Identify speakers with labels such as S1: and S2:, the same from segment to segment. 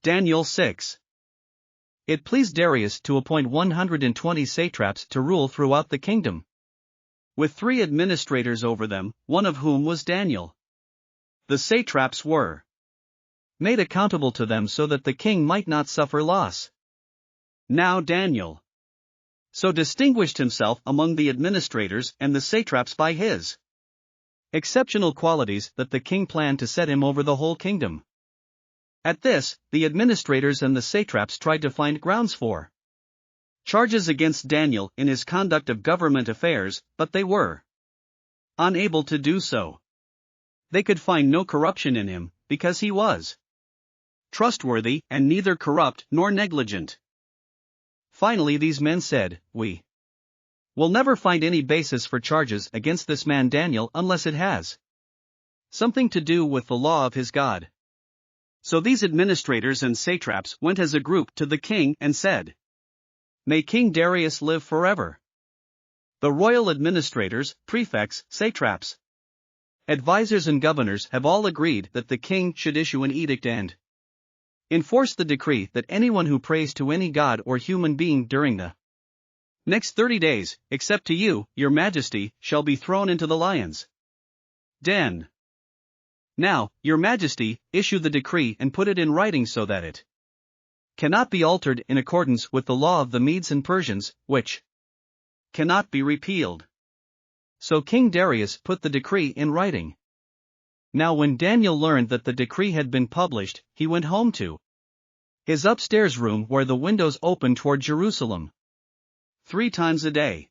S1: Daniel 6. It pleased Darius to appoint 120 satraps to rule throughout the kingdom, with 3 administrators over them, one of whom was Daniel. The satraps were made accountable to them so that the king might not suffer loss. Now Daniel so distinguished himself among the administrators and the satraps by his exceptional qualities that the king planned to set him over the whole kingdom. At this, the administrators and the satraps tried to find grounds for charges against Daniel in his conduct of government affairs, but they were unable to do so. They could find no corruption in him, because he was trustworthy and neither corrupt nor negligent. Finally, these men said, "We will never find any basis for charges against this man Daniel unless it has something to do with the law of his God." So these administrators and satraps went as a group to the king and said, "May King Darius live forever." The royal administrators, prefects, satraps, advisors and governors have all agreed that the king should issue an edict and enforce the decree that anyone who prays to any god or human being during the next 30 days, except to you, your majesty, shall be thrown into the lions' den. Now, your majesty, issue the decree and put it in writing so that it cannot be altered in accordance with the law of the Medes and Persians, which cannot be repealed. So King Darius put the decree in writing. Now when Daniel learned that the decree had been published, he went home to his upstairs room where the windows opened toward Jerusalem. 3 times a day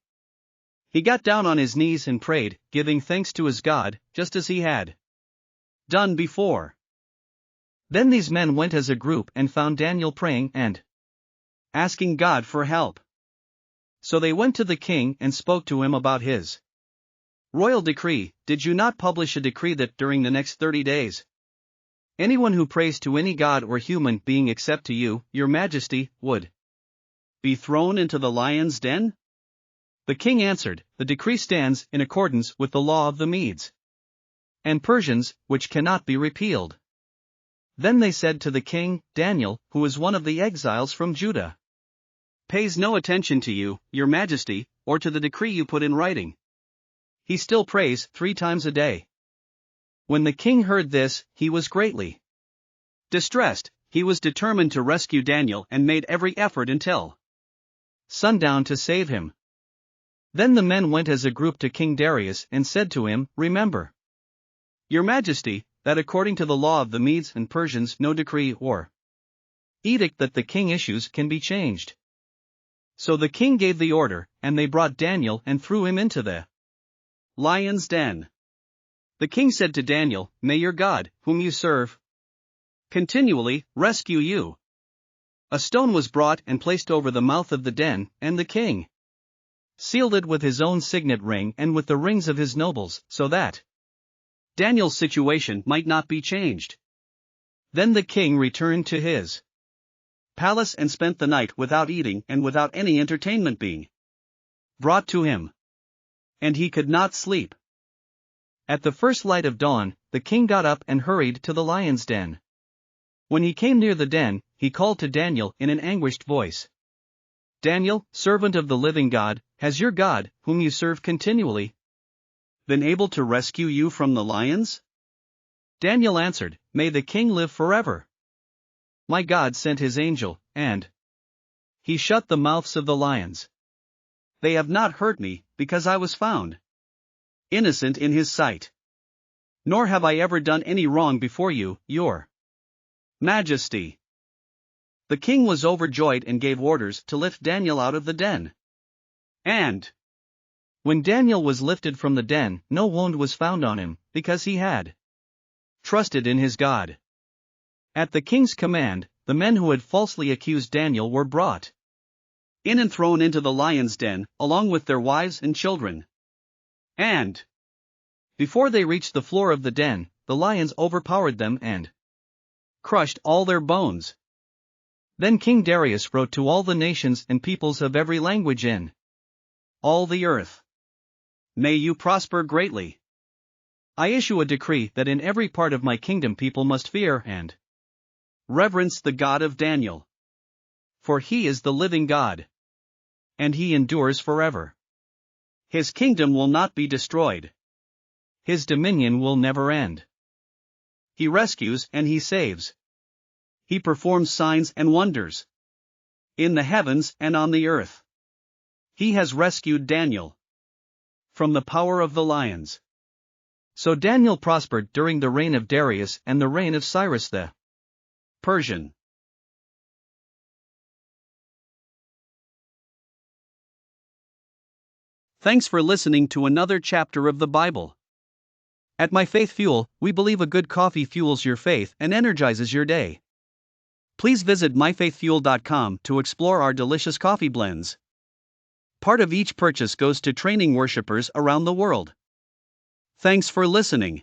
S1: he got down on his knees and prayed, giving thanks to his God, just as he had done before. Then these men went as a group and found Daniel praying and asking God for help. So they went to the king and spoke to him about his royal decree. "Did you not publish a decree that during the next 30 days, anyone who prays to any god or human being except to you, your majesty, would be thrown into the lion's den?" The king answered, "The decree stands in accordance with the law of the Medes and Persians, which cannot be repealed." Then they said to the king, "Daniel, who is one of the exiles from Judah, pays no attention to you, your majesty, or to the decree you put in writing. He still prays 3 times a day." When the king heard this, he was greatly distressed. He was determined to rescue Daniel and made every effort until sundown to save him. Then the men went as a group to King Darius and said to him, "Remember, your majesty, that according to the law of the Medes and Persians no decree or edict that the king issues can be changed." So the king gave the order, and they brought Daniel and threw him into the lion's den. The king said to Daniel, "May your God, whom you serve continually, rescue you." A stone was brought and placed over the mouth of the den, and the king sealed it with his own signet ring and with the rings of his nobles, so that Daniel's situation might not be changed. Then the king returned to his palace and spent the night without eating and without any entertainment being brought to him. And he could not sleep. At the first light of dawn, the king got up and hurried to the lion's den. When he came near the den, he called to Daniel in an anguished voice, "Daniel, servant of the living God, has your God, whom you serve continually, been able to rescue you from the lions?" Daniel answered, "May the king live forever. My God sent his angel, and he shut the mouths of the lions. They have not hurt me, because I was found innocent in his sight. Nor have I ever done any wrong before you, your majesty." The king was overjoyed and gave orders to lift Daniel out of the den. And when Daniel was lifted from the den, no wound was found on him, because he had trusted in his God. At the king's command, the men who had falsely accused Daniel were brought in and thrown into the lion's den, along with their wives and children. And before they reached the floor of the den, the lions overpowered them and crushed all their bones. Then King Darius wrote to all the nations and peoples of every language in all the earth, "May you prosper greatly. I issue a decree that in every part of my kingdom people must fear and Reverence the God of Daniel. For he is the living God. And he endures forever. His kingdom will not be destroyed. His dominion will never end. He rescues and he saves. He performs signs and wonders. In the heavens and on the earth. He has rescued Daniel from the power of the lions. So Daniel prospered during the reign of Darius and the reign of Cyrus the Persian. Thanks for listening to another chapter of the Bible. At My Faith Fuel, we believe a good coffee fuels your faith and energizes your day. Please visit myfaithfuel.com to explore our delicious coffee blends. Part of each purchase goes to training worshipers around the world. Thanks for listening.